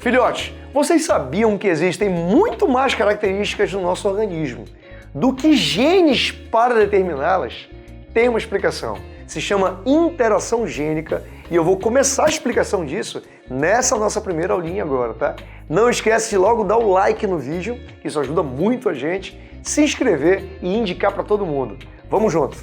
Filhotes, vocês sabiam que existem muito mais características no nosso organismo do que genes para determiná-las? Tem uma explicação. Se chama interação gênica e eu vou começar a explicação disso nessa nossa primeira aulinha agora, tá? Não esquece de logo dar o like no vídeo, que isso ajuda muito a gente, se inscrever e indicar para todo mundo. Vamos junto!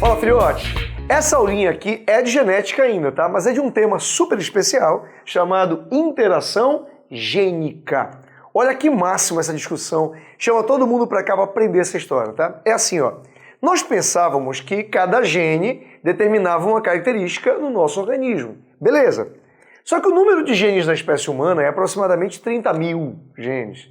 Fala, filhotes! Essa aulinha aqui é de genética ainda, tá? Mas é de um tema super especial chamado interação gênica. Olha que máximo essa discussão. Chama todo mundo para cá para aprender essa história, tá? É assim, ó. Nós pensávamos que cada gene determinava uma característica no nosso organismo. Beleza. Só que o número de genes na espécie humana é aproximadamente 30 mil genes.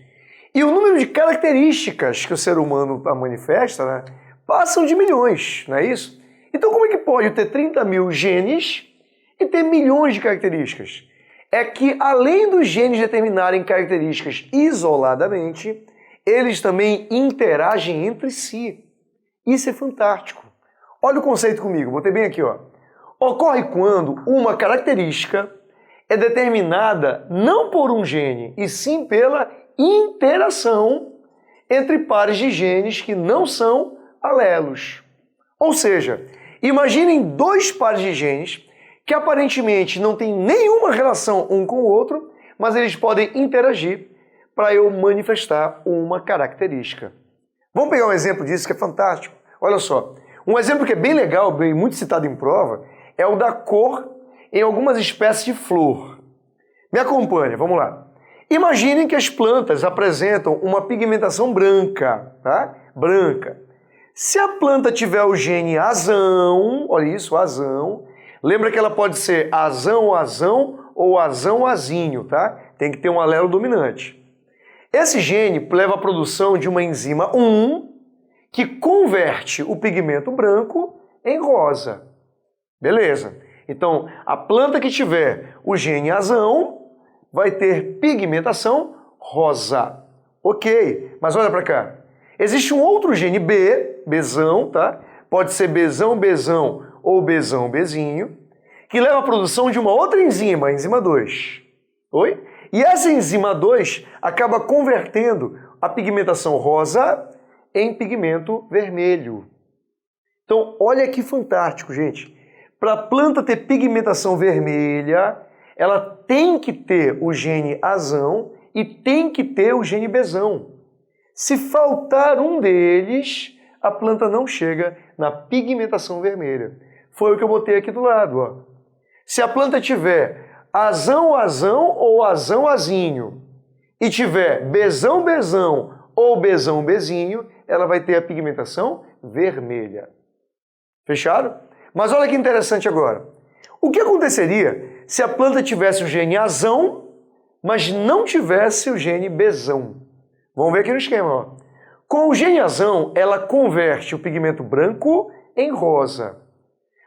E o número de características que o ser humano manifesta, né, passam de milhões, não é isso? Então como é que pode ter 30 mil genes e ter milhões de características? É que além dos genes determinarem características isoladamente, eles também interagem entre si. Isso é fantástico. Olha o conceito comigo, botei bem aqui, ó. Ocorre quando uma característica é determinada não por um gene, e sim pela interação entre pares de genes que não são alelos. Ou seja, imaginem dois pares de genes que aparentemente não têm nenhuma relação um com o outro, mas eles podem interagir para eu manifestar uma característica. Vamos pegar um exemplo disso que é fantástico. Olha só, um exemplo que é bem legal, bem muito citado em prova, é o da cor em algumas espécies de flor. Me acompanha, vamos lá. Imaginem que as plantas apresentam uma pigmentação branca, tá? Branca. Se a planta tiver o gene azão, olha isso, azão, lembra que ela pode ser azão-azão ou azão-azinho, tá? Tem que ter um alelo dominante. Esse gene leva à produção de uma enzima 1 que converte o pigmento branco em rosa. Beleza. Então, a planta que tiver o gene azão vai ter pigmentação rosa. Ok, mas olha para cá. Existe um outro gene B, Bzão, tá? Pode ser Bzão-Bzão ou Bzão-Bzinho, que leva à produção de uma outra enzima, a enzima 2. Oi? E essa enzima 2 acaba convertendo a pigmentação rosa em pigmento vermelho. Então, olha que fantástico, gente. Para a planta ter pigmentação vermelha, ela tem que ter o gene azão e tem que ter o gene Bzão. Se faltar um deles, a planta não chega na pigmentação vermelha. Foi o que eu botei aqui do lado, ó. Se a planta tiver azão-azão ou azão-azinho e tiver Bzão-Bzão ou Bzão-Bzinho, ela vai ter a pigmentação vermelha. Fechado? Mas olha que interessante agora. O que aconteceria se a planta tivesse o gene azão, mas não tivesse o gene Bzão? Vamos ver aqui no esquema, ó. Com o gene azão, ela converte o pigmento branco em rosa.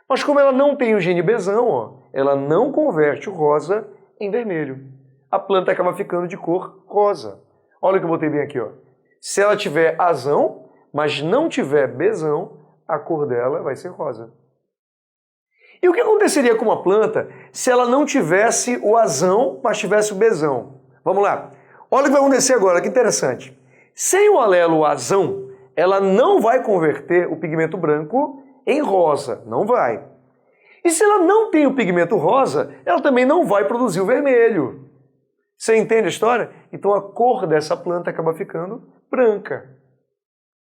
Mas como ela não tem o gene Bzão, ó, ela não converte o rosa em vermelho. A planta acaba ficando de cor rosa. Olha o que eu botei bem aqui, ó. Se ela tiver azão, mas não tiver Bzão, a cor dela vai ser rosa. E o que aconteceria com uma planta se ela não tivesse o azão, mas tivesse o Bzão? Vamos lá. Olha o que vai acontecer agora, que interessante. Sem o alelo azão, ela não vai converter o pigmento branco em rosa. Não vai. E se ela não tem o pigmento rosa, ela também não vai produzir o vermelho. Você entende a história? Então a cor dessa planta acaba ficando branca.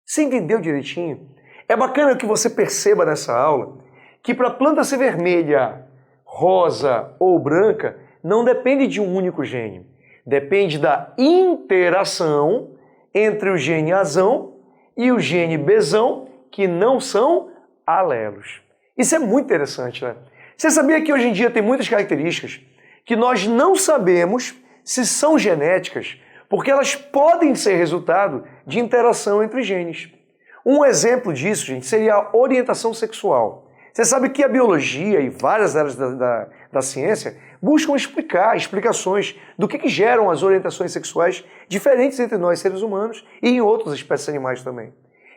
Você entendeu direitinho? É bacana que você perceba nessa aula que para a planta ser vermelha, rosa ou branca, não depende de um único gene. Depende da interação entre o gene azão e o gene Bzão, que não são alelos. Isso é muito interessante, né? Você sabia que hoje em dia tem muitas características que nós não sabemos se são genéticas, porque elas podem ser resultado de interação entre genes. Um exemplo disso, gente, seria a orientação sexual. Você sabe que a biologia e várias áreas da ciência buscam explicar explicações do que geram as orientações sexuais diferentes entre nós, seres humanos, e em outras espécies animais também.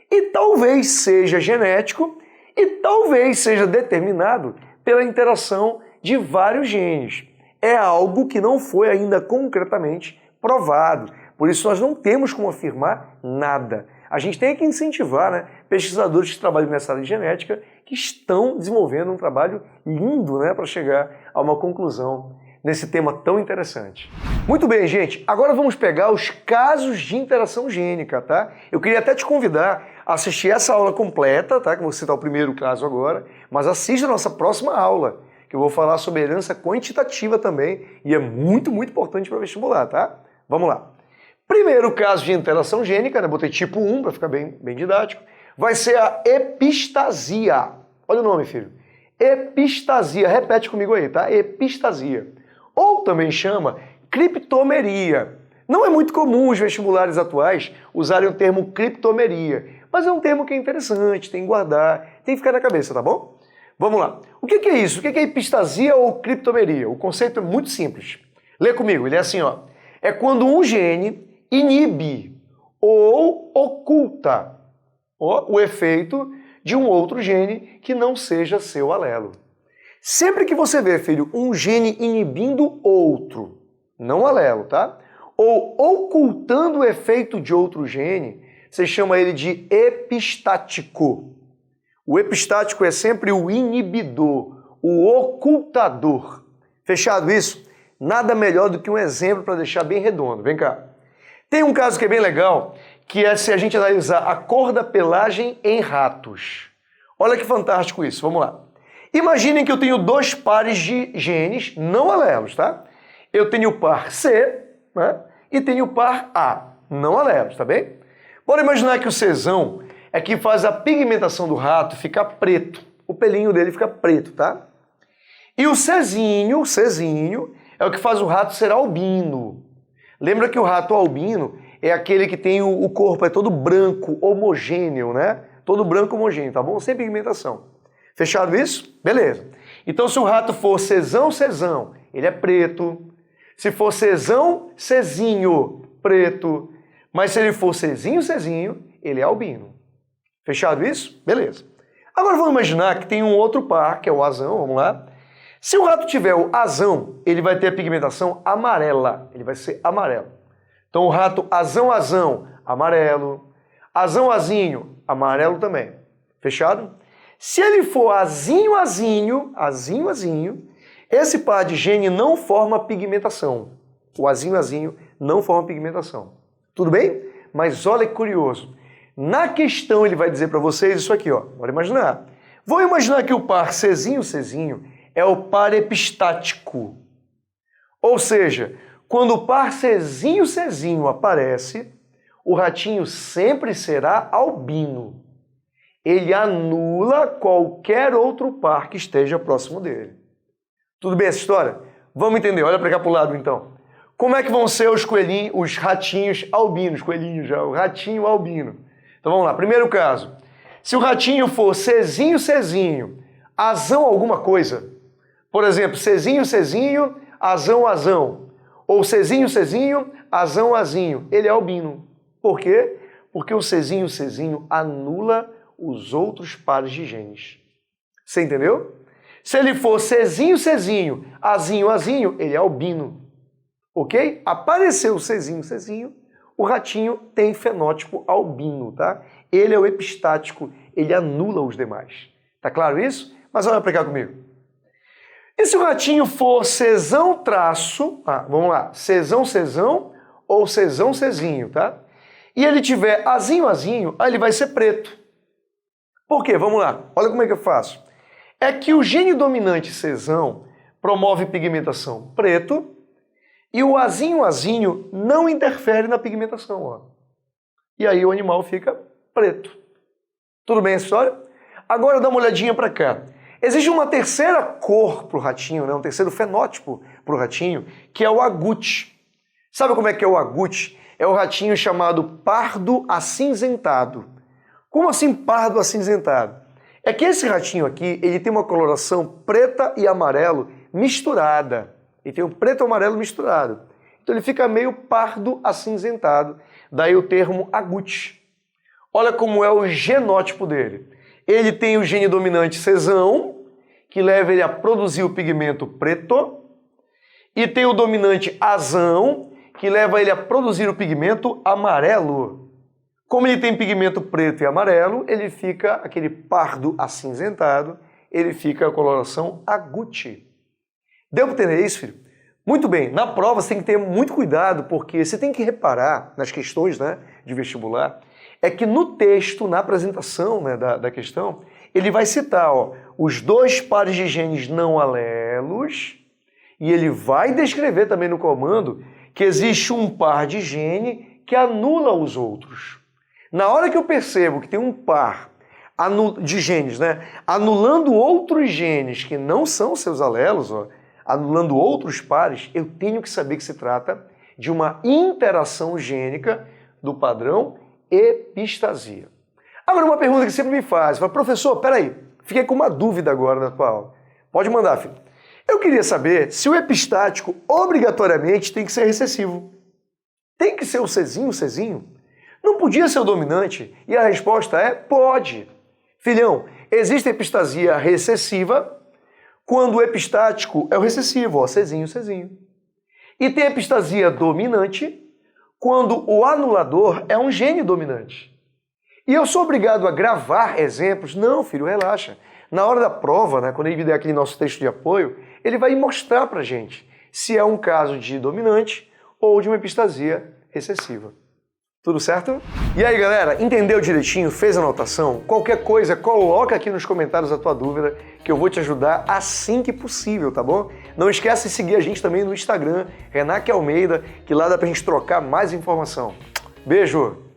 E talvez seja genético e talvez seja determinado pela interação de vários genes. É algo que não foi ainda concretamente provado. Por isso nós não temos como afirmar nada. A gente tem que incentivar, né, pesquisadores que trabalham nessa área de genética que estão desenvolvendo um trabalho lindo, né, para chegar a uma conclusão nesse tema tão interessante. Muito bem, gente. Agora vamos pegar os casos de interação gênica, tá? Eu queria até te convidar a assistir essa aula completa, tá? Que eu vou citar o primeiro caso agora, mas assista a nossa próxima aula, que eu vou falar sobre herança quantitativa também, e é muito, muito importante para o vestibular, tá? Vamos lá. Primeiro caso de interação gênica, né? Botei tipo 1 para ficar bem didático, vai ser a epistasia. Olha o nome, filho. Epistasia. Repete comigo aí, tá? Epistasia. Ou também chama criptomeria. Não é muito comum os vestibulares atuais usarem o termo criptomeria, mas é um termo que é interessante, tem que guardar, tem que ficar na cabeça, tá bom? Vamos lá. O que é isso? O que é epistasia ou criptomeria? O conceito é muito simples. Lê comigo, ele é assim, ó. É quando um gene inibe ou oculta o efeito de um outro gene que não seja seu alelo. Sempre que você vê, filho, um gene inibindo outro, não alelo, tá? Ou ocultando o efeito de outro gene, você chama ele de epistático. O epistático é sempre o inibidor, o ocultador. Fechado isso? Nada melhor do que um exemplo para deixar bem redondo. Vem cá. Tem um caso que é bem legal, que é se a gente analisar a cor da pelagem em ratos. Olha que fantástico isso, vamos lá. Imaginem que eu tenho dois pares de genes não alelos, tá? Eu tenho o par C, né? E tenho o par A, não alelos, tá bem? Bora imaginar que o Czão é que faz a pigmentação do rato ficar preto. O pelinho dele fica preto, tá? E o Czinho é o que faz o rato ser albino. Lembra que o rato albino é aquele que tem o corpo é todo branco, homogêneo, né? Todo branco homogêneo, tá bom? Sem pigmentação. Fechado isso? Beleza. Então se o rato for Czão, ele é preto. Se for Czinho, preto. Mas se ele for Czinho, ele é albino. Fechado isso? Beleza. Agora vamos imaginar que tem um outro par, que é o Azão, vamos lá. Se o rato tiver o Azão, ele vai ter a pigmentação amarela. Ele vai ser amarelo. Então o rato Azão, amarelo. Azão-azinho, amarelo também. Fechado? Se ele for azinho, esse par de gene não forma pigmentação. O azinho não forma pigmentação. Tudo bem? Mas olha que curioso. Na questão ele vai dizer para vocês isso aqui, ó. Bora imaginar. Vou imaginar que o par Czinho é o par epistático. Ou seja, quando o par Czinho aparece, o ratinho sempre será albino. Ele anula qualquer outro par que esteja próximo dele. Tudo bem essa história? Vamos entender. Olha para cá para o lado, então. Como é que vão ser os ratinhos albinos? Coelhinho já, o ratinho albino. Então vamos lá. Primeiro caso. Se o ratinho for Czinho, Azão alguma coisa. Por exemplo, Czinho, Azão. Ou Czinho, Azão. Ele é albino. Por quê? Porque o Czinho anula os outros pares de genes. Você entendeu? Se ele for Czinho, Azinho, ele é albino. Ok? Apareceu o Czinho, o ratinho tem fenótipo albino, tá? Ele é o epistático, ele anula os demais. Tá claro isso? Mas olha para cá comigo. E se o ratinho for Czão traço, vamos lá, Czão ou Czinho, tá? E ele tiver Azinho, aí ele vai ser preto. Por quê? Vamos lá. Olha como é que eu faço. É que o gene dominante Czão promove pigmentação preto e o azinho não interfere na pigmentação. Ó. E aí o animal fica preto. Tudo bem essa história? Agora dá uma olhadinha para cá. Existe uma terceira cor para o ratinho, né? Um terceiro fenótipo para o ratinho, que é o agute. Sabe como é que é o agute? É o ratinho chamado pardo acinzentado. Como assim pardo acinzentado? É que esse ratinho aqui, ele tem uma coloração preta e amarelo misturada. Ele tem um preto e amarelo misturado. Então ele fica meio pardo acinzentado. Daí o termo agouti. Olha como é o genótipo dele. Ele tem o gene dominante cesão, que leva ele a produzir o pigmento preto, e tem o dominante azão, que leva ele a produzir o pigmento amarelo. Como ele tem pigmento preto e amarelo, ele fica aquele pardo acinzentado, ele fica a coloração agouti. Deu para entender isso, filho? Muito bem, na prova você tem que ter muito cuidado, porque você tem que reparar nas questões, né, de vestibular, é que no texto, na apresentação, né, da questão, ele vai citar os dois pares de genes não alelos, e ele vai descrever também no comando que existe um par de gene que anula os outros. Na hora que eu percebo que tem um par de genes, né, anulando outros genes que não são seus alelos, anulando outros pares, eu tenho que saber que se trata de uma interação gênica do padrão epistasia. Agora, uma pergunta que sempre me faz, professor, peraí, fiquei com uma dúvida agora na tua aula. Pode mandar, filho. Eu queria saber se o epistático obrigatoriamente tem que ser recessivo. Tem que ser o Czinho, Czinho? Não podia ser o dominante? E a resposta é pode. Filhão, existe epistasia recessiva quando o epistático é o recessivo, Czinho, Czinho. E tem epistasia dominante quando o anulador é um gene dominante. E eu sou obrigado a gravar exemplos? Não, filho, relaxa. Na hora da prova, né, quando ele me der aquele nosso texto de apoio, ele vai mostrar pra gente se é um caso de dominante ou de uma epistasia recessiva. Tudo certo? E aí, galera, entendeu direitinho? Fez a anotação? Qualquer coisa, coloca aqui nos comentários a tua dúvida, que eu vou te ajudar assim que possível, tá bom? Não esquece de seguir a gente também no Instagram, Renaque Almeida, que lá dá pra gente trocar mais informação. Beijo!